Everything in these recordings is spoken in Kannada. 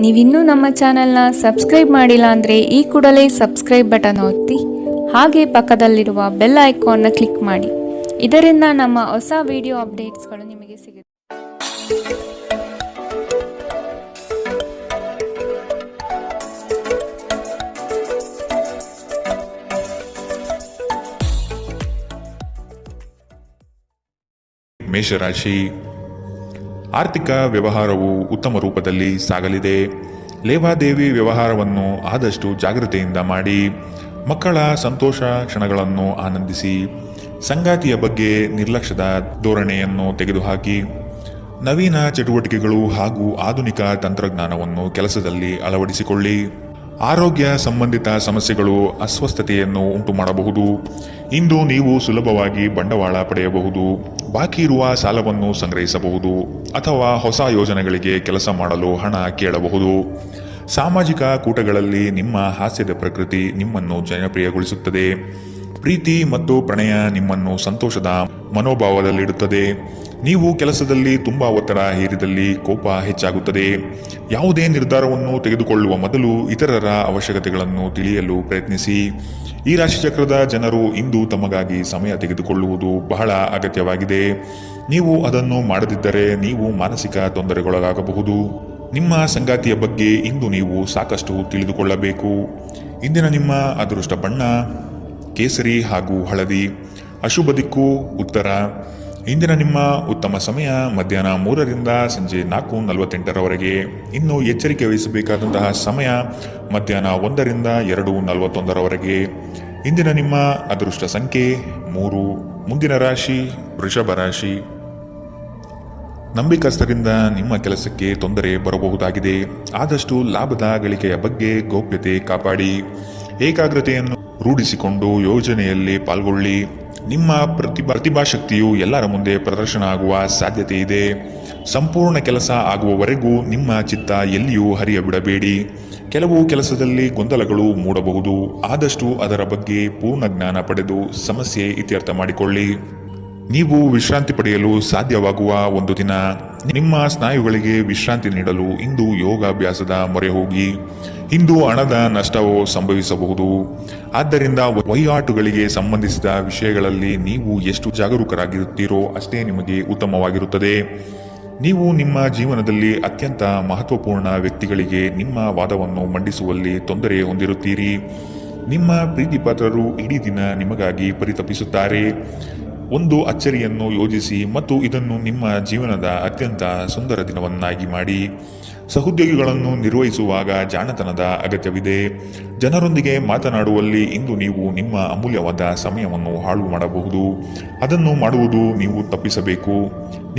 ನೀವಿನ್ನೂ ನಮ್ಮ ಚಾನೆಲ್ನ ಸಬ್ಸ್ಕ್ರೈಬ್ ಮಾಡಿಲ್ಲ ಅಂದರೆ ಈ ಕೂಡಲೇ ಸಬ್ಸ್ಕ್ರೈಬ್ ಬಟನ್ ಒತ್ತಿ ಹಾಗೆ ಪಕ್ಕದಲ್ಲಿರುವ ಬೆಲ್ ಐಕಾನ್ನ ಕ್ಲಿಕ್ ಮಾಡಿ. ಇದರಿಂದ ನಮ್ಮ ಹೊಸ ವಿಡಿಯೋ ಅಪ್ಡೇಟ್ಸ್ಗಳು ನಿಮಗೆ ಸಿಗುತ್ತೆ. ಮೇಷರಾಶಿ, ಆರ್ಥಿಕ ವ್ಯವಹಾರವು ಉತ್ತಮ ರೂಪದಲ್ಲಿ ಸಾಗಲಿದೆ. ಲೇವಾದೇವಿ ವ್ಯವಹಾರವನ್ನು ಆದಷ್ಟು ಜಾಗ್ರತೆಯಿಂದ ಮಾಡಿ. ಮಕ್ಕಳ ಸಂತೋಷ ಕ್ಷಣಗಳನ್ನು ಆನಂದಿಸಿ. ಸಂಗಾತಿಯ ಬಗ್ಗೆ ನಿರ್ಲಕ್ಷ್ಯದ ಧೋರಣೆಯನ್ನು ತೆಗೆದುಹಾಕಿ. ನವೀನ ಚಟುವಟಿಕೆಗಳು ಹಾಗೂ ಆಧುನಿಕ ತಂತ್ರಜ್ಞಾನವನ್ನು ಕೆಲಸದಲ್ಲಿ ಅಳವಡಿಸಿಕೊಳ್ಳಿ. ಆರೋಗ್ಯ ಸಂಬಂಧಿತ ಸಮಸ್ಯೆಗಳು ಅಸ್ವಸ್ಥತೆಯನ್ನು ಉಂಟು ಮಾಡಬಹುದು. ಇಂದು ನೀವು ಸುಲಭವಾಗಿ ಬಂಡವಾಳ ಪಡೆಯಬಹುದು. ಬಾಕಿ ಇರುವ ಸಾಲವನ್ನು ಸಂಗ್ರಹಿಸಬಹುದು ಅಥವಾ ಹೊಸ ಯೋಜನೆಗಳಿಗೆ ಕೆಲಸ ಮಾಡಲು ಹಣ ಕೇಳಬಹುದು. ಸಾಮಾಜಿಕ ಕೂಟಗಳಲ್ಲಿ ನಿಮ್ಮ ಹಾಸ್ಯದ ಪ್ರಕೃತಿ ನಿಮ್ಮನ್ನು ಜನಪ್ರಿಯಗೊಳಿಸುತ್ತದೆ. ಪ್ರೀತಿ ಮತ್ತು ಪ್ರಣಯ ನಿಮ್ಮನ್ನು ಸಂತೋಷದ ಮನೋಭಾವದಲ್ಲಿಡುತ್ತದೆ. ನೀವು ಕೆಲಸದಲ್ಲಿ ತುಂಬಾ ಒತ್ತಡ ಹೇರಿದಲ್ಲಿ ಕೋಪ ಹೆಚ್ಚಾಗುತ್ತದೆ. ಯಾವುದೇ ನಿರ್ಧಾರವನ್ನು ತೆಗೆದುಕೊಳ್ಳುವ ಮೊದಲು ಇತರರ ಅವಶ್ಯಕತೆಗಳನ್ನು ತಿಳಿಯಲು ಪ್ರಯತ್ನಿಸಿ. ಈ ರಾಶಿಚಕ್ರದ ಜನರು ಇಂದು ತಮಗಾಗಿ ಸಮಯ ತೆಗೆದುಕೊಳ್ಳುವುದು ಬಹಳ ಅಗತ್ಯವಾಗಿದೆ. ನೀವು ಅದನ್ನು ಮಾಡದಿದ್ದರೆ ನೀವು ಮಾನಸಿಕ ತೊಂದರೆಗೊಳಗಾಗಬಹುದು. ನಿಮ್ಮ ಸಂಗಾತಿಯ ಬಗ್ಗೆ ಇಂದು ನೀವು ಸಾಕಷ್ಟು ತಿಳಿದುಕೊಳ್ಳಬೇಕು. ಇಂದಿನ ನಿಮ್ಮ ಅದೃಷ್ಟ ಬಣ್ಣ ಕೇಸರಿ ಹಾಗೂ ಹಳದಿ. ಅಶುಭ ದಿಕ್ಕು ಉತ್ತರ. ಇಂದಿನ ನಿಮ್ಮ ಉತ್ತಮ ಸಮಯ ಮಧ್ಯಾಹ್ನ 3ರಿಂದ ಸಂಜೆ 4:48ರವರೆಗೆ. ಇನ್ನು ಎಚ್ಚರಿಕೆ ವಹಿಸಬೇಕಾದಂತಹ ಸಮಯ ಮಧ್ಯಾಹ್ನ 1ರಿಂದ 2:41ರವರೆಗೆ. ಇಂದಿನ ನಿಮ್ಮ ಅದೃಷ್ಟ ಸಂಖ್ಯೆ 3. ಮುಂದಿನ ರಾಶಿ ವೃಷಭ ರಾಶಿ. ನಂಬಿಕಸ್ಥರಿಂದ ನಿಮ್ಮ ಕೆಲಸಕ್ಕೆ ತೊಂದರೆ ಬರಬಹುದಾಗಿದೆ. ಆದಷ್ಟು ಲಾಭದ ಗಳಿಕೆಯ ಬಗ್ಗೆ ಗೌಪ್ಯತೆ ಕಾಪಾಡಿ. ಏಕಾಗ್ರತೆಯನ್ನು ರೂಢಿಸಿಕೊಂಡು ಯೋಜನೆಯಲ್ಲಿ ಪಾಲ್ಗೊಳ್ಳಿ. ನಿಮ್ಮ ಪ್ರತಿಭಾಶಕ್ತಿಯು ಎಲ್ಲರ ಮುಂದೆ ಪ್ರದರ್ಶನ ಆಗುವ ಸಾಧ್ಯತೆ ಇದೆ. ಸಂಪೂರ್ಣ ಕೆಲಸ ಆಗುವವರೆಗೂ ನಿಮ್ಮ ಚಿತ್ತ ಎಲ್ಲಿಯೂ ಹರಿಯಬಿಡಬೇಡಿ. ಕೆಲವು ಕೆಲಸದಲ್ಲಿ ಗೊಂದಲಗಳು ಮೂಡಬಹುದು. ಆದಷ್ಟು ಅದರ ಬಗ್ಗೆ ಪೂರ್ಣ ಜ್ಞಾನ ಪಡೆದು ಸಮಸ್ಯೆ ಇತ್ಯರ್ಥ ಮಾಡಿಕೊಳ್ಳಿ. ನೀವು ವಿಶ್ರಾಂತಿ ಪಡೆಯಲು ಸಾಧ್ಯವಾಗುವ ಒಂದು ದಿನ. ನಿಮ್ಮ ಸ್ನಾಯುಗಳಿಗೆ ವಿಶ್ರಾಂತಿ ನೀಡಲು ಇಂದು ಯೋಗಾಭ್ಯಾಸದ ಮೊರೆ ಹೋಗಿ. ಇಂದು ಹಣದ ನಷ್ಟವು ಸಂಭವಿಸಬಹುದು. ಆದ್ದರಿಂದ ವಹಿವಾಟುಗಳಿಗೆ ಸಂಬಂಧಿಸಿದ ವಿಷಯಗಳಲ್ಲಿ ನೀವು ಎಷ್ಟು ಜಾಗರೂಕರಾಗಿರುತ್ತೀರೋ ಅಷ್ಟೇ ನಿಮಗೆ ಉತ್ತಮವಾಗಿರುತ್ತದೆ. ನೀವು ನಿಮ್ಮ ಜೀವನದಲ್ಲಿ ಅತ್ಯಂತ ಮಹತ್ವಪೂರ್ಣ ವ್ಯಕ್ತಿಗಳಿಗೆ ನಿಮ್ಮ ವಾದವನ್ನು ಮಂಡಿಸುವಲ್ಲಿ ತೊಂದರೆ ಹೊಂದಿರುತ್ತೀರಿ. ನಿಮ್ಮ ಪ್ರೀತಿಪಾತ್ರರು ಇಡೀ ದಿನ ನಿಮಗಾಗಿ ಪರಿತಪಿಸುತ್ತಾರೆ. ಒಂದು ಅಚ್ಚರಿಯನ್ನು ಯೋಜಿಸಿ ಮತ್ತು ಇದನ್ನು ನಿಮ್ಮ ಜೀವನದ ಅತ್ಯಂತ ಸುಂದರ ದಿನವನ್ನಾಗಿ ಮಾಡಿ. ಸಹೋದ್ಯೋಗಿಗಳನ್ನು ನಿರ್ವಹಿಸುವಾಗ ಜಾಣತನದ ಅಗತ್ಯವಿದೆ. ಜನರೊಂದಿಗೆ ಮಾತನಾಡುವಲ್ಲಿ ಇಂದು ನೀವು ನಿಮ್ಮ ಅಮೂಲ್ಯವಾದ ಸಮಯವನ್ನು ಹಾಳು ಮಾಡಬಹುದು. ಅದನ್ನು ಮಾಡುವುದು ನೀವು ತಪ್ಪಿಸಬೇಕು.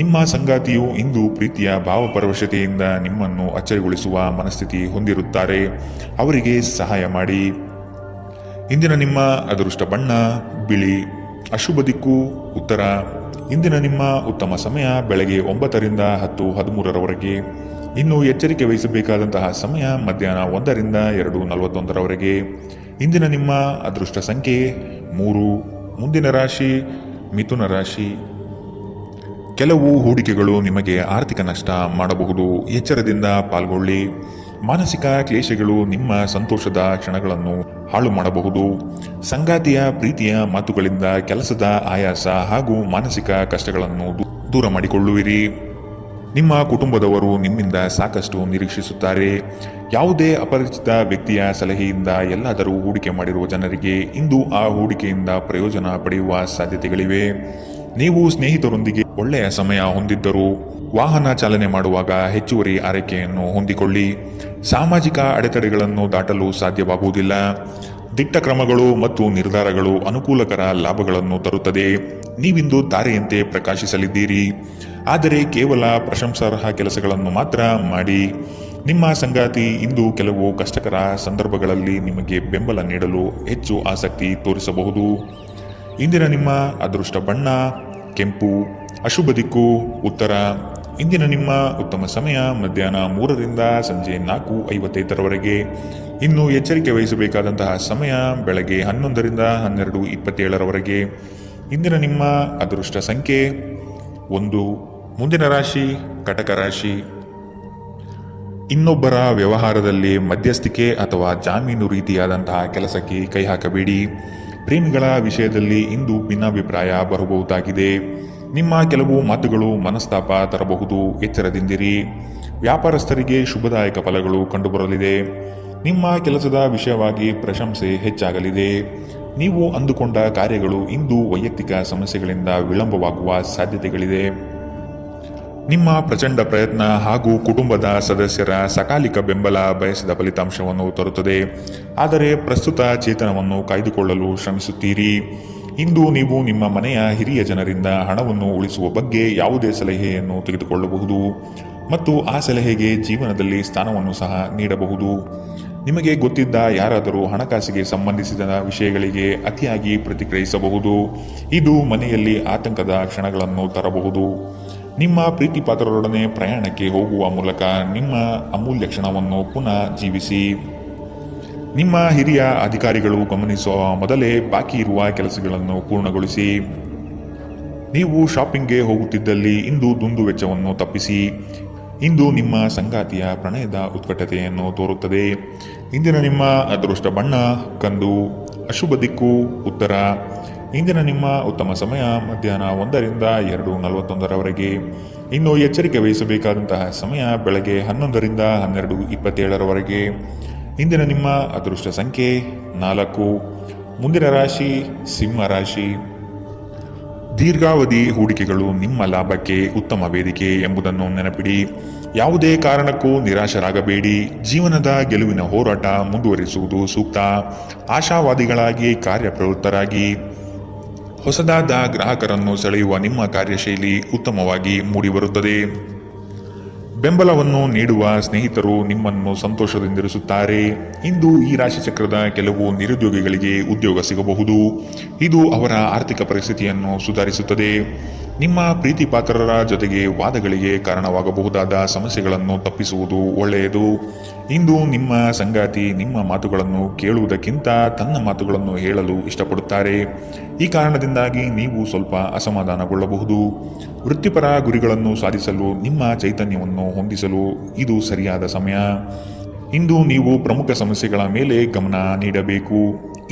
ನಿಮ್ಮ ಸಂಗಾತಿಯು ಇಂದು ಪ್ರೀತಿಯ ಭಾವಪರವಶತೆಯಿಂದ ನಿಮ್ಮನ್ನು ಅಚ್ಚರಿಗೊಳಿಸುವ ಮನಸ್ಥಿತಿ ಹೊಂದಿರುತ್ತಾರೆ. ಅವರಿಗೆ ಸಹಾಯ ಮಾಡಿ. ಇಂದಿನ ನಿಮ್ಮ ಅದೃಷ್ಟ ಬಣ್ಣ ಬಿಳಿ. ಅಶುಭ ದಿಕ್ಕು ಉತ್ತರ. ಇಂದಿನ ನಿಮ್ಮ ಉತ್ತಮ ಸಮಯ ಬೆಳಗ್ಗೆ 9ರಿಂದ 10:13ರವರೆಗೆ. ಇನ್ನು ಎಚ್ಚರಿಕೆ ವಹಿಸಬೇಕಾದಂತಹ ಸಮಯ ಮಧ್ಯಾಹ್ನ 1ರಿಂದ 2:41ರವರೆಗೆ. ಇಂದಿನ ನಿಮ್ಮ ಅದೃಷ್ಟ ಸಂಖ್ಯೆ 3. ಮುಂದಿನ ರಾಶಿ ಮಿಥುನ ರಾಶಿ. ಕೆಲವು ಹೂಡಿಕೆಗಳು ನಿಮಗೆ ಆರ್ಥಿಕ ನಷ್ಟ ಮಾಡಬಹುದು. ಎಚ್ಚರದಿಂದ ಪಾಲ್ಗೊಳ್ಳಿ. ಮಾನಸಿಕ ಕ್ಲೇಶಗಳು ನಿಮ್ಮ ಸಂತೋಷದ ಕ್ಷಣಗಳನ್ನು ಹಾಳು ಮಾಡಬಹುದು. ಸಂಗಾತಿಯ ಪ್ರೀತಿಯ ಮಾತುಗಳಿಂದ ಕೆಲಸದ ಆಯಾಸ ಹಾಗೂ ಮಾನಸಿಕ ಕಷ್ಟಗಳನ್ನು ದೂರ ಮಾಡಿಕೊಳ್ಳುವಿರಿ. ನಿಮ್ಮ ಕುಟುಂಬದವರು ನಿಮ್ಮಿಂದ ಸಾಕಷ್ಟು ನಿರೀಕ್ಷಿಸುತ್ತಾರೆ. ಯಾವುದೇ ಅಪರಿಚಿತ ವ್ಯಕ್ತಿಯ ಸಲಹೆಯಿಂದ ಎಲ್ಲಾದರೂ ಹೂಡಿಕೆ ಮಾಡಿರುವ ಜನರಿಗೆ ಇಂದು ಆ ಹೂಡಿಕೆಯಿಂದ ಪ್ರಯೋಜನ ಪಡೆಯುವ ಸಾಧ್ಯತೆಗಳಿವೆ. ನೀವು ಸ್ನೇಹಿತರೊಂದಿಗೆ ಒಳ್ಳೆಯ ಸಮಯ ಹೊಂದಿದ್ದರೂ ವಾಹನ ಚಾಲನೆ ಮಾಡುವಾಗ ಹೆಚ್ಚುವರಿ ಆರೈಕೆಯನ್ನು ಹೊಂದಿಕೊಳ್ಳಿ. ಸಾಮಾಜಿಕ ಅಡೆತಡೆಗಳನ್ನು ದಾಟಲು ಸಾಧ್ಯವಾಗುವುದಿಲ್ಲ. ದಿಟ್ಟ ಕ್ರಮಗಳು ಮತ್ತು ನಿರ್ಧಾರಗಳು ಅನುಕೂಲಕರ ಲಾಭಗಳನ್ನು ತರುತ್ತದೆ. ನೀವಿಂದು ತಾರೆಯಂತೆ ಪ್ರಕಾಶಿಸಲಿದ್ದೀರಿ. ಆದರೆ ಕೇವಲ ಪ್ರಶಂಸಾರ್ಹ ಕೆಲಸಗಳನ್ನು ಮಾತ್ರ ಮಾಡಿ. ನಿಮ್ಮ ಸಂಗಾತಿ ಇಂದು ಕೆಲವು ಕಷ್ಟಕರ ಸಂದರ್ಭಗಳಲ್ಲಿ ನಿಮಗೆ ಬೆಂಬಲ ನೀಡಲು ಹೆಚ್ಚು ಆಸಕ್ತಿ ತೋರಿಸಬಹುದು. ಇಂದಿನ ನಿಮ್ಮ ಅದೃಷ್ಟ ಬಣ್ಣ ಕೆಂಪು. ಅಶುಭ ದಿಕ್ಕು ಉತ್ತರ. ಇಂದಿನ ನಿಮ್ಮ ಉತ್ತಮ ಸಮಯ ಮಧ್ಯಾಹ್ನ 3ರಿಂದ ಸಂಜೆ 4:55ರವರೆಗೆ. ಇನ್ನು ಎಚ್ಚರಿಕೆ ವಹಿಸಬೇಕಾದಂತಹ ಸಮಯ ಬೆಳಗ್ಗೆ 11ರಿಂದ 12:27ರವರೆಗೆ. ಇಂದಿನ ನಿಮ್ಮ ಅದೃಷ್ಟ ಸಂಖ್ಯೆ 1. ಮುಂದಿನ ರಾಶಿ ಕಟಕ ರಾಶಿ. ಇನ್ನೊಬ್ಬರ ವ್ಯವಹಾರದಲ್ಲಿ ಮಧ್ಯಸ್ಥಿಕೆ ಅಥವಾ ಜಾಮೀನು ರೀತಿಯಾದಂತಹ ಕೆಲಸಕ್ಕೆ ಕೈ ಹಾಕಬೇಡಿ. ಪ್ರೇಮಿಗಳ ವಿಷಯದಲ್ಲಿ ಇಂದು ಭಿನ್ನಾಭಿಪ್ರಾಯ ಬರಬಹುದಾಗಿದೆ. ನಿಮ್ಮ ಕೆಲವು ಮಾತುಗಳು ಮನಸ್ತಾಪ ತರಬಹುದು, ಎಚ್ಚರದಿಂದಿರಿ. ವ್ಯಾಪಾರಸ್ಥರಿಗೆ ಶುಭದಾಯಕ ಫಲಗಳು ಕಂಡುಬರಲಿದೆ. ನಿಮ್ಮ ಕೆಲಸದ ವಿಷಯವಾಗಿ ಪ್ರಶಂಸೆ ಹೆಚ್ಚಾಗಲಿದೆ. ನೀವು ಅಂದುಕೊಂಡ ಕಾರ್ಯಗಳು ಇಂದು ವೈಯಕ್ತಿಕ ಸಮಸ್ಯೆಗಳಿಂದ ವಿಳಂಬವಾಗುವ ಸಾಧ್ಯತೆಗಳಿದೆ. ನಿಮ್ಮ ಪ್ರಚಂಡ ಪ್ರಯತ್ನ ಹಾಗೂ ಕುಟುಂಬದ ಸದಸ್ಯರ ಸಕಾಲಿಕ ಬೆಂಬಲ ಬಯಸಿದ ಫಲಿತಾಂಶವನ್ನು ತರುತ್ತದೆ. ಆದರೆ ಪ್ರಸ್ತುತ ಚೇತನವನ್ನು ಕಾಯ್ದುಕೊಳ್ಳಲು ಶ್ರಮಿಸುತ್ತೀರಿ. ಇಂದು ನೀವು ನಿಮ್ಮ ಮನೆಯ ಹಿರಿಯ ಜನರಿಂದ ಹಣವನ್ನು ಉಳಿಸುವ ಬಗ್ಗೆ ಯಾವುದೇ ಸಲಹೆಯನ್ನು ತೆಗೆದುಕೊಳ್ಳಬಹುದು ಮತ್ತು ಆ ಸಲಹೆಗೆ ಜೀವನದಲ್ಲಿ ಸ್ಥಾನವನ್ನು ಸಹ ನೀಡಬಹುದು. ನಿಮಗೆ ಗೊತ್ತಿದ್ದ ಯಾರಾದರೂ ಹಣಕಾಸಿಗೆ ಸಂಬಂಧಿಸಿದ ವಿಷಯಗಳಿಗೆ ಅತಿಯಾಗಿ ಪ್ರತಿಕ್ರಿಯಿಸಬಹುದು. ಇದು ಮನೆಯಲ್ಲಿ ಆತಂಕದ ಕ್ಷಣಗಳನ್ನು ತರಬಹುದು. ನಿಮ್ಮ ಪ್ರೀತಿಪಾತ್ರರೊಡನೆ ಪ್ರಯಾಣಕ್ಕೆ ಹೋಗುವ ಮೂಲಕ ನಿಮ್ಮ ಅಮೂಲ್ಯ ಕ್ಷಣವನ್ನು ಪುನಃ ಜೀವಿಸಿ. ನಿಮ್ಮ ಹಿರಿಯ ಅಧಿಕಾರಿಗಳು ಗಮನಿಸುವ ಮೊದಲೇ ಬಾಕಿ ಇರುವ ಕೆಲಸಗಳನ್ನು ಪೂರ್ಣಗೊಳಿಸಿ. ನೀವು ಶಾಪಿಂಗ್ಗೆ ಹೋಗುತ್ತಿದ್ದಲ್ಲಿ ಇಂದು ದುಂದುವೆಚ್ಚವನ್ನು ತಪ್ಪಿಸಿ. ಇಂದು ನಿಮ್ಮ ಸಂಗಾತಿಯ ಪ್ರಣಯದ ಉತ್ಕಟತೆಯನ್ನು ತೋರುತ್ತದೆ. ಇಂದಿನ ನಿಮ್ಮ ಅದೃಷ್ಟ ಬಣ್ಣ ಕಂದು, ಅಶುಭ ದಿಕ್ಕು ಉತ್ತರ. ಇಂದಿನ ನಿಮ್ಮ ಉತ್ತಮ ಸಮಯ ಮಧ್ಯಾಹ್ನ 1ರಿಂದ 2:41 ಇನ್ನು ಎಚ್ಚರಿಕೆ ವಹಿಸಬೇಕಾದಂತಹ ಸಮಯ ಬೆಳಗ್ಗೆ 11ರಿಂದ 12:27 ಇಂದಿನ ನಿಮ್ಮ ಅದೃಷ್ಟ ಸಂಖ್ಯೆ 4. ಮುಂದಿನ ರಾಶಿ ಸಿಂಹ ರಾಶಿ. ದೀರ್ಘಾವಧಿ ಹೂಡಿಕೆಗಳು ನಿಮ್ಮ ಲಾಭಕ್ಕೆ ಉತ್ತಮ ವೇದಿಕೆ ಎಂಬುದನ್ನು ನೆನಪಿಡಿ. ಯಾವುದೇ ಕಾರಣಕ್ಕೂ ನಿರಾಶರಾಗಬೇಡಿ. ಜೀವನದ ಗೆಲುವಿನ ಹೋರಾಟ ಮುಂದುವರಿಸುವುದು ಸೂಕ್ತ. ಆಶಾವಾದಿಗಳಾಗಿ ಕಾರ್ಯಪ್ರವೃತ್ತರಾಗಿ. ಹೊಸದಾದ ಗ್ರಾಹಕರನ್ನು ಸೆಳೆಯುವ ನಿಮ್ಮ ಕಾರ್ಯಶೈಲಿ ಉತ್ತಮವಾಗಿ ಮೂಡಿಬರುತ್ತದೆ. ಬೆಂಬಲವನ್ನು ನೀಡುವ ಸ್ನೇಹಿತರು ನಿಮ್ಮನ್ನು ಸಂತೋಷದಿಂದಿರಿಸುತ್ತಾರೆ. ಇಂದು ಈ ರಾಶಿಚಕ್ರದ ಕೆಲವು ನಿರುದ್ಯೋಗಿಗಳಿಗೆ ಉದ್ಯೋಗ ಸಿಗಬಹುದು. ಇದು ಅವರ ಆರ್ಥಿಕ ಪರಿಸ್ಥಿತಿಯನ್ನು ಸುಧಾರಿಸುತ್ತದೆ. ನಿಮ್ಮ ಪ್ರೀತಿಪಾತ್ರರ ಜೊತೆಗೆ ವಾದಗಳಿಗೆ ಕಾರಣವಾಗಬಹುದಾದ ಸಮಸ್ಯೆಗಳನ್ನು ತಪ್ಪಿಸುವುದು ಒಳ್ಳೆಯದು. ಇಂದು ನಿಮ್ಮ ಸಂಗಾತಿ ನಿಮ್ಮ ಮಾತುಗಳನ್ನು ಕೇಳುವುದಕ್ಕಿಂತ ತನ್ನ ಮಾತುಗಳನ್ನು ಹೇಳಲು ಇಷ್ಟಪಡುತ್ತಾರೆ. ಈ ಕಾರಣದಿಂದಾಗಿ ನೀವು ಸ್ವಲ್ಪ ಅಸಮಾಧಾನಗೊಳ್ಳಬಹುದು. ವೃತ್ತಿಪರ ಗುರಿಗಳನ್ನು ಸಾಧಿಸಲು ನಿಮ್ಮ ಚೈತನ್ಯವನ್ನು ಹೊಂದಿಸಲು ಇದು ಸರಿಯಾದ ಸಮಯ. ಇಂದು ನೀವು ಪ್ರಮುಖ ಸಮಸ್ಯೆಗಳ ಮೇಲೆ ಗಮನ ನೀಡಬೇಕು.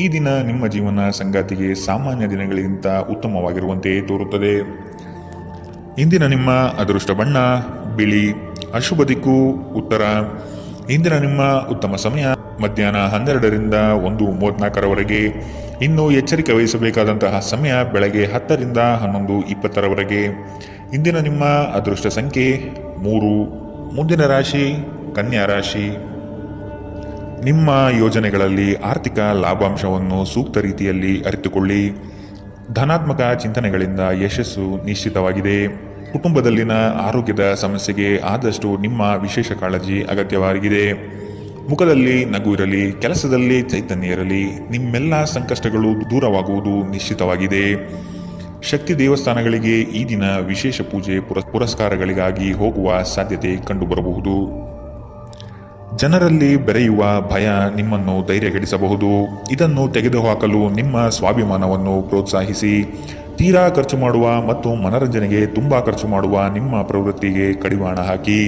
ಈ ದಿನ ನಿಮ್ಮ ಜೀವನ ಸಂಗಾತಿಗೆ ಸಾಮಾನ್ಯ ದಿನಗಳಿಗಿಂತ ಉತ್ತಮವಾಗಿರುವಂತೆ ತೋರುತ್ತದೆ. ಇಂದಿನ ನಿಮ್ಮ ಅದೃಷ್ಟ ಬಣ್ಣ ಬಿಳಿ, ಅಶುಭ ದಿಕ್ಕು ಉತ್ತರ. ಇಂದಿನ ನಿಮ್ಮ ಉತ್ತಮ ಸಮಯ ಮಧ್ಯಾಹ್ನ 12ರಿಂದ 1:34 ಇನ್ನು ಎಚ್ಚರಿಕೆ ವಹಿಸಬೇಕಾದಂತಹ ಸಮಯ ಬೆಳಗ್ಗೆ 10ರಿಂದ 11:20 ಇಂದಿನ ನಿಮ್ಮ ಅದೃಷ್ಟ ಸಂಖ್ಯೆ 3. ಮುಂದಿನ ರಾಶಿ ಕನ್ಯಾ ರಾಶಿ. ನಿಮ್ಮ ಯೋಜನೆಗಳಲ್ಲಿ ಆರ್ಥಿಕ ಲಾಭಾಂಶವನ್ನು ಸೂಕ್ತ ರೀತಿಯಲ್ಲಿ ಅರಿತುಕೊಳ್ಳಿ. ಧನಾತ್ಮಕ ಚಿಂತನೆಗಳಿಂದ ಯಶಸ್ಸು ನಿಶ್ಚಿತವಾಗಿದೆ. ಕುಟುಂಬದಲ್ಲಿನ ಆರೋಗ್ಯದ ಸಮಸ್ಯೆಗೆ ಆದಷ್ಟು ನಿಮ್ಮ ವಿಶೇಷ ಕಾಳಜಿ ಅಗತ್ಯವಾಗಿದೆ. ಮುಖದಲ್ಲಿ ನಗು ಇರಲಿ, ಕೆಲಸದಲ್ಲಿ ಚೈತನ್ಯ ಇರಲಿ. ನಿಮ್ಮೆಲ್ಲ ಸಂಕಷ್ಟಗಳು ದೂರವಾಗುವುದು ನಿಶ್ಚಿತವಾಗಿದೆ. ಶಕ್ತಿ ದೇವಸ್ಥಾನಗಳಿಗೆ ಈ ದಿನ ವಿಶೇಷ ಪೂಜೆ ಪುರಸ್ಕಾರಗಳಿಗಾಗಿ ಹೋಗುವ ಸಾಧ್ಯತೆ ಕಂಡುಬರಬಹುದು. ಜನರಲ್ಲಿ ಬೆರೆಯುವ ಭಯ ನಿಮ್ಮನ್ನು ಧೈರ್ಯಗೆಡಿಸಬಹುದು. ಇದನ್ನು ತೆಗೆದುಹಾಕಲು ನಿಮ್ಮ ಸ್ವಾಭಿಮಾನವನ್ನು ಪ್ರೋತ್ಸಾಹಿಸಿ. ತೀರಾ ಖರ್ಚು ಮಾಡುವ ಮತ್ತು ಮನರಂಜನೆಗೆ ತುಂಬ ಖರ್ಚು ಮಾಡುವ ನಿಮ್ಮ ಪ್ರವೃತ್ತಿಗೆ ಕಡಿವಾಣ ಹಾಕಿ.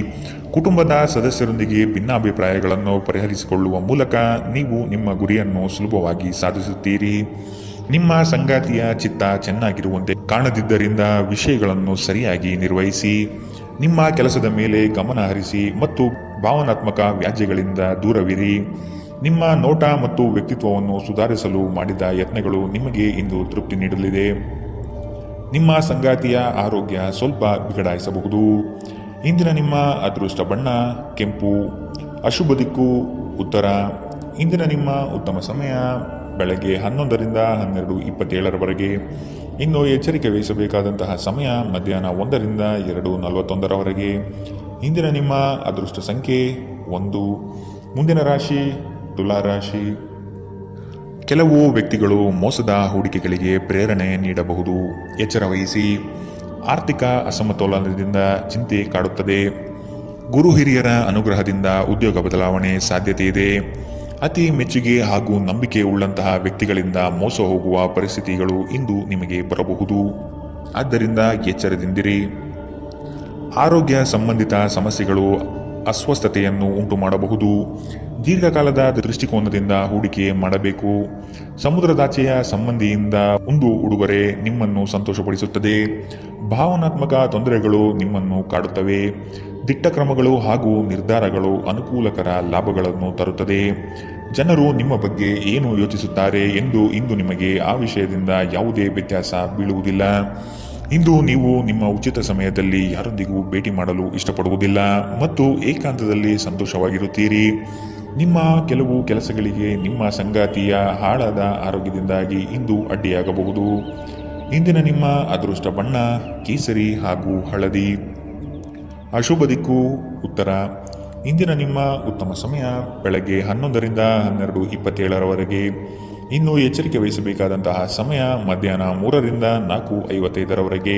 ಕುಟುಂಬದ ಸದಸ್ಯರೊಂದಿಗೆ ಭಿನ್ನಾಭಿಪ್ರಾಯಗಳನ್ನು ಪರಿಹರಿಸಿಕೊಳ್ಳುವ ಮೂಲಕ ನೀವು ನಿಮ್ಮ ಗುರಿಯನ್ನು ಸುಲಭವಾಗಿ ಸಾಧಿಸುತ್ತೀರಿ. ನಿಮ್ಮ ಸಂಗಾತಿಯ ಚಿತ್ತ ಚೆನ್ನಾಗಿರುವಂತೆ ಕಾಣದಿದ್ದರಿಂದ ವಿಷಯಗಳನ್ನು ಸರಿಯಾಗಿ ನಿರ್ವಹಿಸಿ. ನಿಮ್ಮ ಕೆಲಸದ ಮೇಲೆ ಗಮನ ಹರಿಸಿ ಮತ್ತು ಭಾವನಾತ್ಮಕ ವ್ಯಾಜ್ಯಗಳಿಂದ ದೂರವಿರಿ. ನಿಮ್ಮ ನೋಟ ಮತ್ತು ವ್ಯಕ್ತಿತ್ವವನ್ನು ಸುಧಾರಿಸಲು ಮಾಡಿದ ಯತ್ನಗಳು ನಿಮಗೆ ಇಂದು ತೃಪ್ತಿ ನೀಡಲಿದೆ. ನಿಮ್ಮ ಸಂಗಾತಿಯ ಆರೋಗ್ಯ ಸ್ವಲ್ಪ ಬಿಗಡಾಯಿಸಬಹುದು. ಇಂದಿನ ನಿಮ್ಮ ಅದೃಷ್ಟ ಬಣ್ಣ ಕೆಂಪು, ಅಶುಭ ದಿಕ್ಕು ಉತ್ತರ. ಇಂದಿನ ನಿಮ್ಮ ಉತ್ತಮ ಸಮಯ ಬೆಳಗ್ಗೆ 11ರಿಂದ 12:27 ಇನ್ನು ಎಚ್ಚರಿಕೆ ವಹಿಸಬೇಕಾದಂತಹ ಸಮಯ ಮಧ್ಯಾಹ್ನ 1ರಿಂದ 2:41 ಇಂದಿನ ನಿಮ್ಮ ಅದೃಷ್ಟ ಸಂಖ್ಯೆ 1. ಮುಂದಿನ ರಾಶಿ ತುಲಾರಾಶಿ. ಕೆಲವು ವ್ಯಕ್ತಿಗಳು ಮೋಸದ ಹೂಡಿಕೆಗಳಿಗೆ ಪ್ರೇರಣೆ ನೀಡಬಹುದು. ಎಚ್ಚರ ವಹಿಸಿ. ಆರ್ಥಿಕ ಅಸಮತೋಲನದಿಂದ ಚಿಂತೆ ಕಾಡುತ್ತದೆ. ಗುರು ಹಿರಿಯರ ಅನುಗ್ರಹದಿಂದ ಉದ್ಯೋಗ ಬದಲಾವಣೆ ಸಾಧ್ಯತೆ ಇದೆ. ಅತಿ ಮೆಚ್ಚುಗೆ ಹಾಗೂ ನಂಬಿಕೆ ಉಳ್ಳಂತಹ ವ್ಯಕ್ತಿಗಳಿಂದ ಮೋಸ ಹೋಗುವ ಪರಿಸ್ಥಿತಿಗಳು ಇಂದು ನಿಮಗೆ ಬರಬಹುದು. ಆದ್ದರಿಂದ ಎಚ್ಚರದಿಂದಿರಿ. ಆರೋಗ್ಯ ಸಂಬಂಧಿತ ಸಮಸ್ಯೆಗಳು ಅಸ್ವಸ್ಥತೆಯನ್ನು ಉಂಟು ಮಾಡಬಹುದು. ದೀರ್ಘಕಾಲದ ದೃಷ್ಟಿಕೋನದಿಂದ ಹೂಡಿಕೆ ಮಾಡಬೇಕು. ಸಮುದ್ರದಾಚೆಯ ಸಂಬಂಧಿಯಿಂದ ಒಂದು ಉಡುಗೊರೆ ನಿಮ್ಮನ್ನು ಸಂತೋಷಪಡಿಸುತ್ತದೆ. ಭಾವನಾತ್ಮಕ ತೊಂದರೆಗಳು ನಿಮ್ಮನ್ನು ಕಾಡುತ್ತವೆ. ದಿಟ್ಟ ಕ್ರಮಗಳು ಹಾಗೂ ನಿರ್ಧಾರಗಳು ಅನುಕೂಲಕರ ಲಾಭಗಳನ್ನು ತರುತ್ತದೆ. ಜನರು ನಿಮ್ಮ ಬಗ್ಗೆ ಏನು ಯೋಚಿಸುತ್ತಾರೆ ಎಂದು ಇಂದು ನಿಮಗೆ ಆ ವಿಷಯದಿಂದ ಯಾವುದೇ ವ್ಯತ್ಯಾಸ ಬೀಳುವುದಿಲ್ಲ. ಇಂದು ನೀವು ನಿಮ್ಮ ಉಚಿತ ಸಮಯದಲ್ಲಿ ಯಾರೊಂದಿಗೂ ಭೇಟಿ ಮಾಡಲು ಇಷ್ಟಪಡುವುದಿಲ್ಲ ಮತ್ತು ಏಕಾಂತದಲ್ಲಿ ಸಂತೋಷವಾಗಿರುತ್ತೀರಿ. ನಿಮ್ಮ ಕೆಲವು ಕೆಲಸಗಳಿಗೆ ನಿಮ್ಮ ಸಂಗಾತಿಯ ಹಾಳಾದ ಆರೋಗ್ಯದಿಂದಾಗಿ ಇಂದು ಅಡ್ಡಿಯಾಗಬಹುದು. ಇಂದಿನ ನಿಮ್ಮ ಅದೃಷ್ಟ ಬಣ್ಣ ಕೇಸರಿ ಹಾಗೂ ಹಳದಿ. ಅಶುಭ ದಿಕ್ಕು ಉತ್ತರ. ಇಂದಿನ ನಿಮ್ಮ ಉತ್ತಮ ಸಮಯ ಬೆಳಗ್ಗೆ 11ರಿಂದ 12:27 ಇನ್ನು ಎಚ್ಚರಿಕೆ ವಹಿಸಬೇಕಾದಂತಹ ಸಮಯ ಮಧ್ಯಾಹ್ನ 3ರಿಂದ 4:55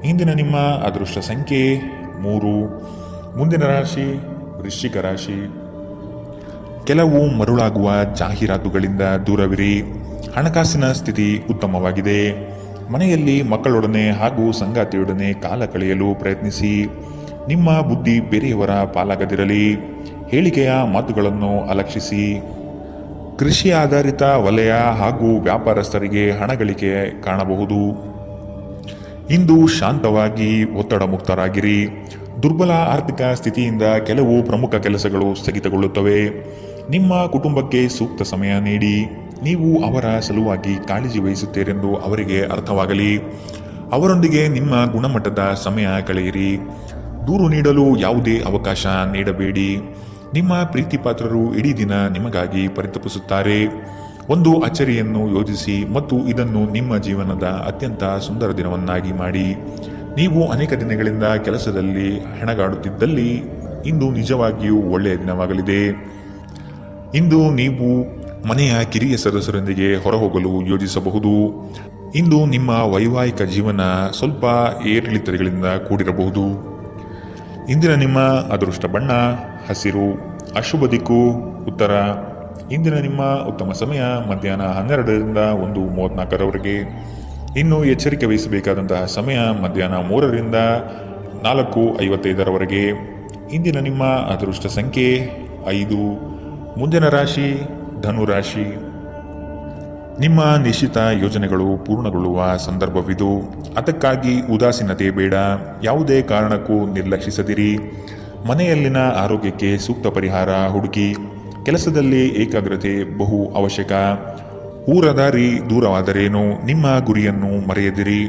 ಇಂದಿನ ನಿಮ್ಮ ಅದೃಷ್ಟ ಸಂಖ್ಯೆ 3. ಮುಂದಿನ ರಾಶಿ ವೃಶ್ಚಿಕ ರಾಶಿ. ಕೆಲವು ಮರುಳಾಗುವ ಜಾಹೀರಾತುಗಳಿಂದ ದೂರವಿರಿ. ಹಣಕಾಸಿನ ಸ್ಥಿತಿ ಉತ್ತಮವಾಗಿದೆ. ಮನೆಯಲ್ಲಿ ಮಕ್ಕಳೊಡನೆ ಹಾಗೂ ಸಂಗಾತಿಯೊಡನೆ ಕಾಲ ಕಳೆಯಲು ಪ್ರಯತ್ನಿಸಿ. ನಿಮ್ಮ ಬುದ್ಧಿ ಬೇರೆಯವರ ಪಾಲಾಗದಿರಲಿ. ಹೇಳಿಕೆಯ ಮಾತುಗಳನ್ನು ಅಲಕ್ಷಿಸಿ. ಕೃಷಿ ಆಧಾರಿತ ವಲಯ ಹಾಗೂ ವ್ಯಾಪಾರಸ್ಥರಿಗೆ ಹಣ ಗಳಿಕೆ ಕಾಣಬಹುದು. ಇಂದು ಶಾಂತವಾಗಿ ಒತ್ತಡ ಮುಕ್ತರಾಗಿರಿ. ದುರ್ಬಲ ಆರ್ಥಿಕ ಸ್ಥಿತಿಯಿಂದ ಕೆಲವು ಪ್ರಮುಖ ಕೆಲಸಗಳು ಸ್ಥಗಿತಗೊಳ್ಳುತ್ತವೆ. ನಿಮ್ಮ ಕುಟುಂಬಕ್ಕೆ ಸೂಕ್ತ ಸಮಯ ನೀಡಿ. ನೀವು ಅವರ ಸಲುವಾಗಿ ಕಾಳಜಿ ವಹಿಸುತ್ತೀರೆಂದು ಅವರಿಗೆ ಅರ್ಥವಾಗಲಿ. ಅವರೊಂದಿಗೆ ನಿಮ್ಮ ಗುಣಮಟ್ಟದ ಸಮಯ ಕಳೆಯಿರಿ. ದೂರು ನೀಡಲು ಯಾವುದೇ ಅವಕಾಶ ನೀಡಬೇಡಿ. ನಿಮ್ಮ ಪ್ರೀತಿ ಪಾತ್ರರು ಇಡೀ ದಿನ ನಿಮಗಾಗಿ ಪರಿತಪಿಸುತ್ತಾರೆ. ಒಂದು ಅಚ್ಚರಿಯನ್ನು ಯೋಜಿಸಿ ಮತ್ತು ಇದನ್ನು ನಿಮ್ಮ ಜೀವನದ ಅತ್ಯಂತ ಸುಂದರ ದಿನವನ್ನಾಗಿ ಮಾಡಿ. ನೀವು ಅನೇಕ ದಿನಗಳಿಂದ ಕೆಲಸದಲ್ಲಿ ಹೆಣಗಾಡುತ್ತಿದ್ದಲ್ಲಿ ಇಂದು ನಿಜವಾಗಿಯೂ ಒಳ್ಳೆಯ ದಿನವಾಗಲಿದೆ. ಇಂದು ನೀವು ಮನೆಯ ಕಿರಿಯ ಸದಸ್ಯರೊಂದಿಗೆ ಹೊರಹೋಗಲು ಯೋಜಿಸಬಹುದು. ಇಂದು ನಿಮ್ಮ ವೈವಾಹಿಕ ಜೀವನ ಸ್ವಲ್ಪ ಏರಿಳಿತಗಳಿಂದ ಕೂಡಿರಬಹುದು. ಇಂದಿನ ನಿಮ್ಮ ಅದೃಷ್ಟ ಬಣ್ಣ ಹಸಿರು. ಅಶುಭ ದಿಕ್ಕು ಉತ್ತರ. ಇಂದಿನ ನಿಮ್ಮ ಉತ್ತಮ ಸಮಯ ಮಧ್ಯಾಹ್ನ 12ರಿಂದ 1:34 ಇನ್ನು ಎಚ್ಚರಿಕೆ ವಹಿಸಬೇಕಾದಂತಹ ಸಮಯ ಮಧ್ಯಾಹ್ನ 3ರಿಂದ 4:55 ಇಂದಿನ ನಿಮ್ಮ ಅದೃಷ್ಟ ಸಂಖ್ಯೆ 5. ಮುಂದಿನ ರಾಶಿ ಧನುರಾಶಿ. ನಿಮ್ಮ ನಿಶ್ಚಿತ ಯೋಜನೆಗಳು ಪೂರ್ಣಗೊಳ್ಳುವ ಸಂದರ್ಭವಿದು. ಅದಕ್ಕಾಗಿ ಉದಾಸೀನತೆ ಬೇಡ. ಯಾವುದೇ ಕಾರಣಕ್ಕೂ ನಿರ್ಲಕ್ಷಿಸದಿರಿ. ಮನೆಯಲ್ಲಿನ ಆರೋಗ್ಯಕ್ಕೆ ಸೂಕ್ತ ಪರಿಹಾರ ಹುಡುಕಿ. ಕೆಲಸದಲ್ಲಿ ಏಕಾಗ್ರತೆ ಬಹು ಅವಶ್ಯಕ. ಊರದಾರಿ ದೂರವಾದರೇನು, ನಿಮ್ಮ ಗುರಿಯನ್ನು ಮರೆಯದಿರಿ.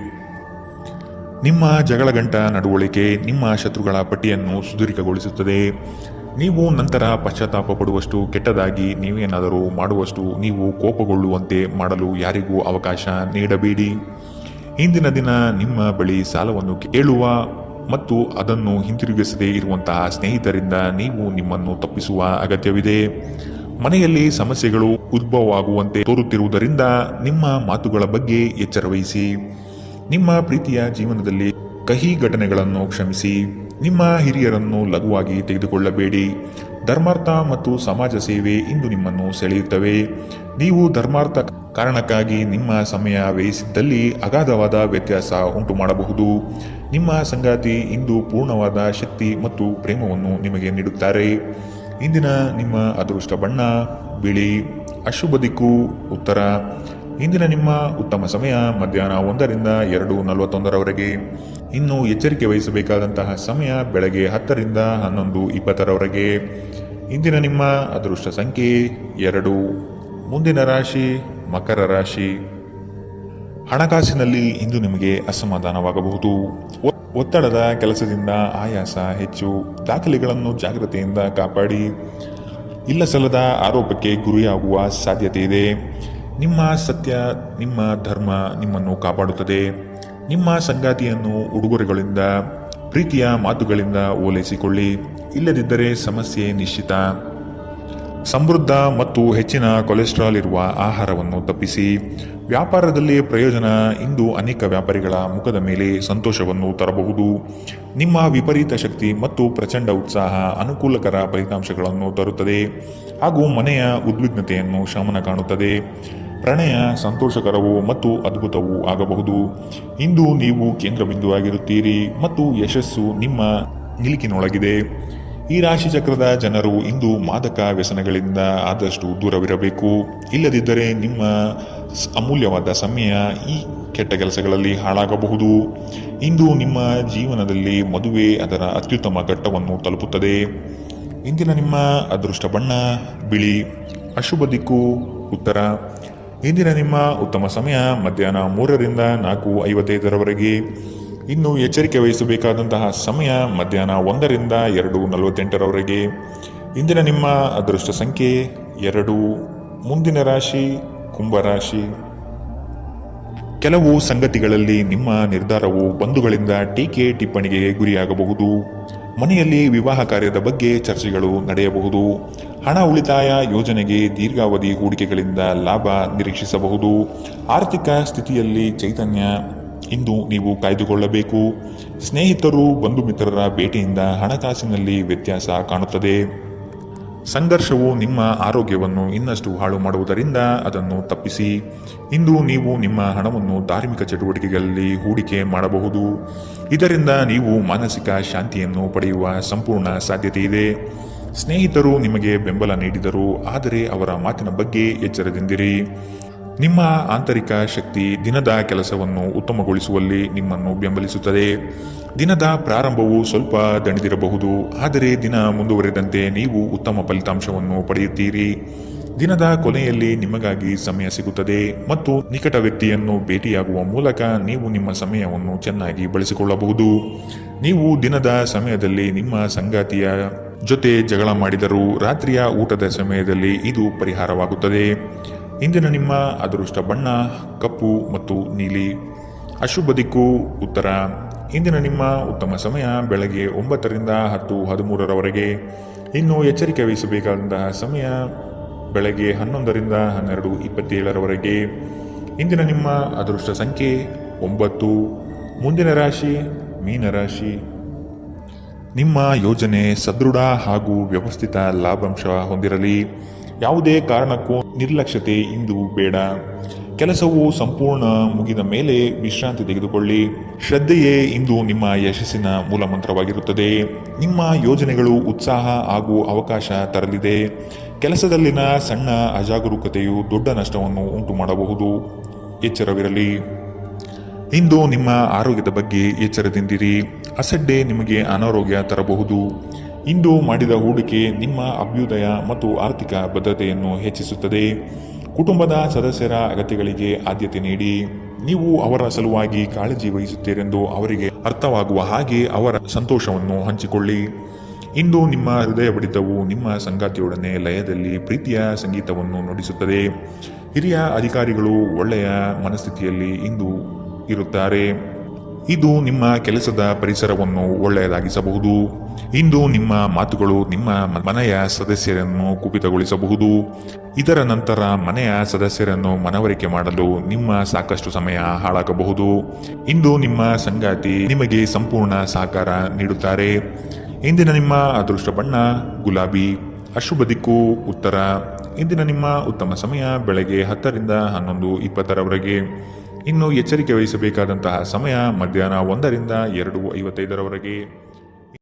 ನಿಮ್ಮ ಜಗಳಗಂಟ ನಡವಳಿಕೆ ನಿಮ್ಮ ಶತ್ರುಗಳ ಪಟ್ಟಿಯನ್ನು ಸುದೀರ್ಘಗೊಳಿಸುತ್ತದೆ. ನೀವು ನಂತರ ಪಶ್ಚಾತ್ತಾಪ ಪಡುವಷ್ಟು ಕೆಟ್ಟದಾಗಿ ನೀವೇನಾದರೂ ಮಾಡುವಷ್ಟು ನೀವು ಕೋಪಗೊಳ್ಳುವಂತೆ ಮಾಡಲು ಯಾರಿಗೂ ಅವಕಾಶ ನೀಡಬೇಡಿ. ಇಂದಿನ ದಿನ ನಿಮ್ಮ ಬಳಿ ಸಾಲವನ್ನು ಕೇಳುವ ಮತ್ತು ಅದನ್ನು ಹಿಂತಿರುಗಿಸದೇ ಇರುವಂತಹ ಸ್ನೇಹಿತರಿಂದ ನೀವು ನಿಮ್ಮನ್ನು ತಪ್ಪಿಸುವ ಅಗತ್ಯವಿದೆ. ಮನೆಯಲ್ಲಿ ಸಮಸ್ಯೆಗಳು ಉದ್ಭವವಾಗುವಂತೆ ತೋರುತ್ತಿರುವುದರಿಂದ ನಿಮ್ಮ ಮಾತುಗಳ ಬಗ್ಗೆ ಎಚ್ಚರ ವಹಿಸಿ. ನಿಮ್ಮ ಪ್ರೀತಿಯ ಜೀವನದಲ್ಲಿ ಕಹಿ ಘಟನೆಗಳನ್ನು ಕ್ಷಮಿಸಿ. ನಿಮ್ಮ ಹಿರಿಯರನ್ನು ಲಘುವಾಗಿ ತೆಗೆದುಕೊಳ್ಳಬೇಡಿ. ಧರ್ಮಾರ್ಥ ಮತ್ತು ಸಮಾಜ ಸೇವೆ ಇಂದು ನಿಮ್ಮನ್ನು ಸೆಳೆಯುತ್ತವೆ. ನೀವು ಧರ್ಮಾರ್ಥ ಕಾರಣಕ್ಕಾಗಿ ನಿಮ್ಮ ಸಮಯ ವ್ಯಯಿಸಿದ್ದಲ್ಲಿ ಅಗಾಧವಾದ ವ್ಯತ್ಯಾಸ ಉಂಟು ಮಾಡಬಹುದು. ನಿಮ್ಮ ಸಂಗಾತಿ ಇಂದು ಪೂರ್ಣವಾದ ಶಕ್ತಿ ಮತ್ತು ಪ್ರೇಮವನ್ನು ನಿಮಗೆ ನೀಡುತ್ತಾರೆ. ಇಂದಿನ ನಿಮ್ಮ ಅದೃಷ್ಟ ಬಣ್ಣ ಬಿಳಿ. ಅಶುಭ ದಿಕ್ಕು ಉತ್ತರ. ಇಂದಿನ ನಿಮ್ಮ ಉತ್ತಮ ಸಮಯ ಮಧ್ಯಾಹ್ನ 1ರಿಂದ 2:41 ಇನ್ನು ಎಚ್ಚರಿಕೆ ವಹಿಸಬೇಕಾದಂತಹ ಸಮಯ ಬೆಳಗ್ಗೆ 10ರಿಂದ 11:20 ಇಂದಿನ ನಿಮ್ಮ ಅದೃಷ್ಟ ಸಂಖ್ಯೆ 2. ಮುಂದಿನ ರಾಶಿ ಮಕರ ರಾಶಿ. ಹಣಕಾಸಿನಲ್ಲಿ ಇಂದು ನಿಮಗೆ ಅಸಮಾಧಾನವಾಗಬಹುದು. ಒತ್ತಡದ ಕೆಲಸದಿಂದ ಆಯಾಸ ಹೆಚ್ಚು. ದಾಖಲೆಗಳನ್ನು ಜಾಗ್ರತೆಯಿಂದ ಕಾಪಾಡಿ. ಇಲ್ಲಸಲ್ಲದ ಆರೋಪಕ್ಕೆ ಗುರಿಯಾಗುವ ಸಾಧ್ಯತೆ ಇದೆ. ನಿಮ್ಮ ಸತ್ಯ ನಿಮ್ಮ ಧರ್ಮ ನಿಮ್ಮನ್ನು ಕಾಪಾಡುತ್ತದೆ. ನಿಮ್ಮ ಸಂಗಾತಿಯನ್ನು ಉಡುಗೊರೆಗಳಿಂದ ಪ್ರೀತಿಯ ಮಾತುಗಳಿಂದ ಓಲೈಸಿಕೊಳ್ಳಿ. ಇಲ್ಲದಿದ್ದರೆ ಸಮಸ್ಯೆ ನಿಶ್ಚಿತ. ಸಮೃದ್ಧ ಮತ್ತು ಹೆಚ್ಚಿನ ಕೊಲೆಸ್ಟ್ರಾಲ್ ಇರುವ ಆಹಾರವನ್ನು ತಪ್ಪಿಸಿ. ವ್ಯಾಪಾರದಲ್ಲಿ ಪ್ರಯೋಜನ ಇಂದು ಅನೇಕ ವ್ಯಾಪಾರಿಗಳ ಮುಖದ ಮೇಲೆ ಸಂತೋಷವನ್ನು ತರಬಹುದು. ನಿಮ್ಮ ವಿಪರೀತ ಶಕ್ತಿ ಮತ್ತು ಪ್ರಚಂಡ ಉತ್ಸಾಹ ಅನುಕೂಲಕರ ಫಲಿತಾಂಶಗಳನ್ನು ತರುತ್ತದೆ ಹಾಗೂ ಮನೆಯ ಉದ್ವಿಗ್ನತೆಯನ್ನು ಶಮನ ಕಾಣುತ್ತದೆ. ಪ್ರಣಯ ಸಂತೋಷಕರವೂ ಮತ್ತು ಅದ್ಭುತವೂ ಆಗಬಹುದು. ಇಂದು ನೀವು ಕೇಂದ್ರ ಬಿಂದುವಾಗಿರುತ್ತೀರಿ ಮತ್ತು ಯಶಸ್ಸು ನಿಮ್ಮ ನಿಲುಕಿನೊಳಗಿದೆ. ಈ ರಾಶಿ ಚಕ್ರದ ಜನರು ಇಂದು ಮಾದಕ ವ್ಯಸನಗಳಿಂದ ಆದಷ್ಟು ದೂರವಿರಬೇಕು. ಇಲ್ಲದಿದ್ದರೆ ನಿಮ್ಮ ಅಮೂಲ್ಯವಾದ ಸಮಯ ಈ ಕೆಟ್ಟ ಕೆಲಸಗಳಲ್ಲಿ ಹಾಳಾಗಬಹುದು. ಇಂದು ನಿಮ್ಮ ಜೀವನದಲ್ಲಿ ಮದುವೆ ಅದರ ಅತ್ಯುತ್ತಮ ಘಟ್ಟವನ್ನು ತಲುಪುತ್ತದೆ. ಇಂದಿನ ನಿಮ್ಮ ಅದೃಷ್ಟ ಬಣ್ಣ ಬಿಳಿ. ಅಶುಭ ದಿಕ್ಕು ಉತ್ತರ. ಇಂದಿನ ನಿಮ್ಮ ಉತ್ತಮ ಸಮಯ ಮಧ್ಯಾಹ್ನ 3ರಿಂದ 4:55 ಇನ್ನು ಎಚ್ಚರಿಕೆ ವಹಿಸಬೇಕಾದಂತಹ ಸಮಯ ಮಧ್ಯಾಹ್ನ 1ರಿಂದ 2:48 ಇಂದಿನ ನಿಮ್ಮ ಅದೃಷ್ಟ ಸಂಖ್ಯೆ 2. ಮುಂದಿನ ರಾಶಿ ಕುಂಭರಾಶಿ. ಕೆಲವು ಸಂಗತಿಗಳಲ್ಲಿ ನಿಮ್ಮ ನಿರ್ಧಾರವು ಬಂಧುಗಳಿಂದ ಟೀಕೆ ಟಿಪ್ಪಣಿಗೆ ಗುರಿಯಾಗಬಹುದು. ಮನೆಯಲ್ಲಿ ವಿವಾಹ ಕಾರ್ಯದ ಬಗ್ಗೆ ಚರ್ಚೆಗಳು ನಡೆಯಬಹುದು. ಹಣ ಉಳಿತಾಯ ಯೋಜನೆಗೆ ದೀರ್ಘಾವಧಿ ಹೂಡಿಕೆಗಳಿಂದ ಲಾಭ ನಿರೀಕ್ಷಿಸಬಹುದು. ಆರ್ಥಿಕ ಸ್ಥಿತಿಯಲ್ಲಿ ಚೈತನ್ಯ ಇಂದು ನೀವು ಕಾಯ್ದುಕೊಳ್ಳಬೇಕು. ಸ್ನೇಹಿತರು ಬಂಧು ಮಿತ್ರರ ಭೇಟಿಯಿಂದ ಹಣಕಾಸಿನಲ್ಲಿ ವ್ಯತ್ಯಾಸ ಕಾಣುತ್ತದೆ. ಸಂಘರ್ಷವು ನಿಮ್ಮ ಆರೋಗ್ಯವನ್ನು ಇನ್ನಷ್ಟು ಹಾಳು ಮಾಡುವುದರಿಂದ ಅದನ್ನು ತಪ್ಪಿಸಿ. ಇಂದು ನೀವು ನಿಮ್ಮ ಹಣವನ್ನು ಧಾರ್ಮಿಕ ಚಟುವಟಿಕೆಗಳಲ್ಲಿ ಹೂಡಿಕೆ ಮಾಡಬಹುದು. ಇದರಿಂದ ನೀವು ಮಾನಸಿಕ ಶಾಂತಿಯನ್ನು ಪಡೆಯುವ ಸಂಪೂರ್ಣ ಸಾಧ್ಯತೆ ಇದೆ. ಸ್ನೇಹಿತರು ನಿಮಗೆ ಬೆಂಬಲ ನೀಡಿದರು, ಆದರೆ ಅವರ ಮಾತಿನ ಬಗ್ಗೆ ಎಚ್ಚರದಿಂದಿರಿ. ನಿಮ್ಮ ಆಂತರಿಕ ಶಕ್ತಿ ದಿನದ ಕೆಲಸವನ್ನು ಉತ್ತಮಗೊಳಿಸುವಲ್ಲಿ ನಿಮ್ಮನ್ನು ಬೆಂಬಲಿಸುತ್ತದೆ. ದಿನದ ಪ್ರಾರಂಭವು ಸ್ವಲ್ಪ ದಣಿದಿರಬಹುದು, ಆದರೆ ದಿನ ಮುಂದುವರೆದಂತೆ ನೀವು ಉತ್ತಮ ಫಲಿತಾಂಶವನ್ನು ಪಡೆಯುತ್ತೀರಿ. ದಿನದ ಕೊನೆಯಲ್ಲಿ ನಿಮಗಾಗಿ ಸಮಯ ಸಿಗುತ್ತದೆ ಮತ್ತು ನಿಕಟ ವ್ಯಕ್ತಿಯನ್ನು ಭೇಟಿಯಾಗುವ ಮೂಲಕ ನೀವು ನಿಮ್ಮ ಸಮಯವನ್ನು ಚೆನ್ನಾಗಿ ಬಳಸಿಕೊಳ್ಳಬಹುದು. ನೀವು ದಿನದ ಸಮಯದಲ್ಲಿ ನಿಮ್ಮ ಸಂಗಾತಿಯ ಜೊತೆ ಜಗಳ ಮಾಡಿದರೂ ರಾತ್ರಿಯ ಊಟದ ಸಮಯದಲ್ಲಿ ಇದು ಪರಿಹಾರವಾಗುತ್ತದೆ. ಇಂದಿನ ನಿಮ್ಮ ಅದೃಷ್ಟ ಬಣ್ಣ ಕಪ್ಪು ಮತ್ತು ನೀಲಿ. ಅಶುಭ ದಿಕ್ಕು ಉತ್ತರ. ಇಂದಿನ ನಿಮ್ಮ ಉತ್ತಮ ಸಮಯ ಬೆಳಗ್ಗೆ 9ರಿಂದ 10:13 ಇನ್ನು ಎಚ್ಚರಿಕೆ ವಹಿಸಬೇಕಾದಂತಹ ಸಮಯ ಬೆಳಗ್ಗೆ 11ರಿಂದ 12:27 ಇಂದಿನ ನಿಮ್ಮ ಅದೃಷ್ಟ ಸಂಖ್ಯೆ 9. ಮುಂದಿನ ರಾಶಿ ಮೀನರಾಶಿ. ನಿಮ್ಮ ಯೋಜನೆ ಸದೃಢ ಹಾಗೂ ವ್ಯವಸ್ಥಿತ ಲಾಭಾಂಶ ಹೊಂದಿರಲಿ. ಯಾವುದೇ ಕಾರಣಕ್ಕೂ ನಿರ್ಲಕ್ಷ್ಯತೆ ಇಂದು ಬೇಡ. ಕೆಲಸವು ಸಂಪೂರ್ಣ ಮುಗಿದ ಮೇಲೆ ವಿಶ್ರಾಂತಿ ತೆಗೆದುಕೊಳ್ಳಿ. ಶ್ರದ್ಧೆಯೇ ಇಂದು ನಿಮ್ಮ ಯಶಸ್ಸಿನ ಮೂಲಮಂತ್ರವಾಗಿರುತ್ತದೆ. ನಿಮ್ಮ ಯೋಜನೆಗಳು ಉತ್ಸಾಹ ಹಾಗೂ ಅವಕಾಶ ತರಲಿದೆ. ಕೆಲಸದಲ್ಲಿನ ಸಣ್ಣ ಅಜಾಗರೂಕತೆಯು ದೊಡ್ಡ ನಷ್ಟವನ್ನು ಉಂಟು ಮಾಡಬಹುದು. ಎಚ್ಚರವಿರಲಿ. ಇಂದು ನಿಮ್ಮ ಆರೋಗ್ಯದ ಬಗ್ಗೆ ಎಚ್ಚರದಿಂದಿರಿ. ಅಸಡ್ಡೆ ನಿಮಗೆ ಅನಾರೋಗ್ಯ ತರಬಹುದು. ಇಂದು ಮಾಡಿದ ಹೂಡಿಕೆ ನಿಮ್ಮ ಅಭ್ಯುದಯ ಮತ್ತು ಆರ್ಥಿಕ ಭದ್ರತೆಯನ್ನು ಹೆಚ್ಚಿಸುತ್ತದೆ. ಕುಟುಂಬದ ಸದಸ್ಯರ ಅಗತ್ಯಗಳಿಗೆ ಆದ್ಯತೆ ನೀಡಿ. ನೀವು ಅವರ ಸಲುವಾಗಿ ಕಾಳಜಿ ವಹಿಸುತ್ತೀರೆಂದು ಅವರಿಗೆ ಅರ್ಥವಾಗುವ ಹಾಗೆ ಅವರ ಸಂತೋಷವನ್ನು ಹಂಚಿಕೊಳ್ಳಿ. ಇಂದು ನಿಮ್ಮ ಹೃದಯ ಬಡಿತವು ನಿಮ್ಮ ಸಂಗಾತಿಯೊಡನೆ ಲಯದಲ್ಲಿ ಪ್ರೀತಿಯ ಸಂಗೀತವನ್ನು ನುಡಿಸುತ್ತದೆ. ಹಿರಿಯ ಅಧಿಕಾರಿಗಳು ಒಳ್ಳೆಯ ಮನಸ್ಥಿತಿಯಲ್ಲಿ ಇಂದು ಇರುತ್ತಾರೆ. ಇದು ನಿಮ್ಮ ಕೆಲಸದ ಪರಿಸರವನ್ನು ಒಳ್ಳೆಯದಾಗಿಸಬಹುದು. ಇಂದು ನಿಮ್ಮ ಮಾತುಗಳು ನಿಮ್ಮ ಮನೆಯ ಸದಸ್ಯರನ್ನು ಕುಪಿತಗೊಳಿಸಬಹುದು. ಇದರ ನಂತರ ಮನೆಯ ಸದಸ್ಯರನ್ನು ಮನವರಿಕೆ ಮಾಡಲು ನಿಮ್ಮ ಸಾಕಷ್ಟು ಸಮಯ ಹಾಳಾಗಬಹುದು. ಇಂದು ನಿಮ್ಮ ಸಂಗಾತಿ ನಿಮಗೆ ಸಂಪೂರ್ಣ ಸಹಕಾರ ನೀಡುತ್ತಾರೆ. ಇಂದಿನ ನಿಮ್ಮ ಅದೃಷ್ಟ ಬಣ್ಣ ಗುಲಾಬಿ. ಅಶುಭ ದಿಕ್ಕು ಉತ್ತರ. ಇಂದಿನ ನಿಮ್ಮ ಉತ್ತಮ ಸಮಯ ಬೆಳಗ್ಗೆ 10ರಿಂದ 11:20 ಇನ್ನು ಎಚ್ಚರಿಕೆ ವಹಿಸಬೇಕಾದಂತಹ ಸಮಯ ಮಧ್ಯಾಹ್ನ 1ರಿಂದ 2:55